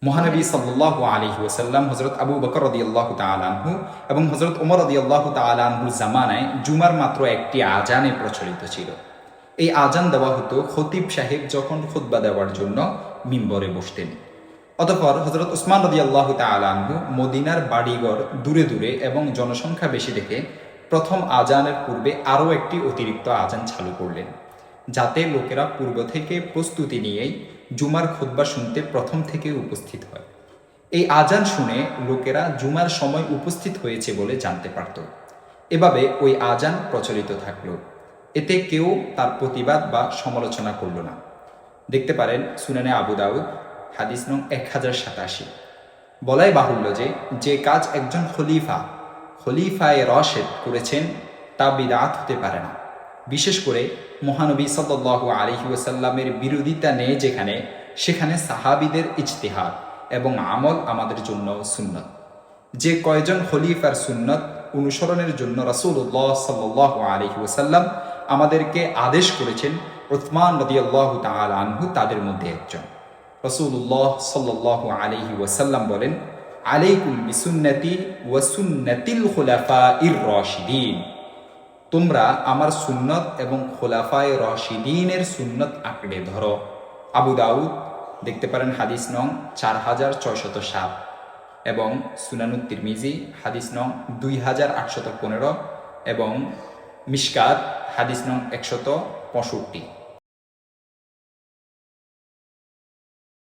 মহানবী সাল্লাল্লাহু আলাইহি ওয়াসাল্লাম হযরত আবু বকর রাদিয়াল্লাহু তাআলা আনহু এবং হযরত ওমর রাদিয়াল্লাহু তাআলা আনহুর জামানায় জুমার মাত্র একটি আজানে প্রচলিত ছিল। এই আজান দেওয়া হতো খতিব সাহেব যখন খুতবা দেওয়ার জন্য মিম্বরে বসতেন। অতঃপর হযরত উসমান রাদিয়াল্লাহু তাআলা আনহু মদিনার বাড়িঘর দূরে দূরে এবং জনসংখ্যা বেশি দেখে প্রথম আজানের পূর্বে আরও একটি অতিরিক্ত আজান চালু করলেন, যাতে লোকেরা পূর্ব থেকে প্রস্তুতি নিয়েই জুমার খুতবা শুনতে প্রথম থেকে উপস্থিত হয়। এই আজান শুনে লোকেরা জুমার সময় উপস্থিত হয়েছে বলে জানতে পারত। এভাবে ওই আজান প্রচলিত থাকল। এতে কেউ তার প্রতিবাদ বা সমালোচনা করল না। দেখতে পারেন সুনানে আবু দাউদ হাদিস নং 1087। বলাই বাহুল্য যে কাজ একজন খলিফায়ে রশেদ করেছেন তা বিদআত হতে পারে না। বিশেষ করে মহানবী সাল্লাল্লাহু আলাইহি ওয়াসাল্লামের বিরোধিতা নেই যেখানে, সেখানে সাহাবীদের ইজতিহাদ এবং আমল আমাদের জন্য সুন্নত। যে কয়জন খলিফার সুন্নত অনুসরণের জন্য রাসূলুল্লাহ সাল্লাল্লাহু আলাইহি ওয়াসাল্লাম আমাদেরকে আদেশ করেছেন, উসমান রাদিয়াল্লাহু তাআলা আনহু তাদের মধ্যে একজন। রাসূলুল্লাহ সাল্লাল্লাহু আলাইহি ওয়াসাল্লাম বলেন, আলাইকুম বিসুন্নতি ওয়া সুন্নাতিল খুলাফাইর রাশিদিন। তোমরা আমার সুন্নত এবং খোলাফায়ে রশিদিনের সুন্নত আঁকড়ে ধরো। আবু দাউদ দেখতে পারেন হাদিস নং 4607 এবং সুনানুত তিরমিজি হাদিস নং 2815 এবং মিশকাত হাদিস নং 165।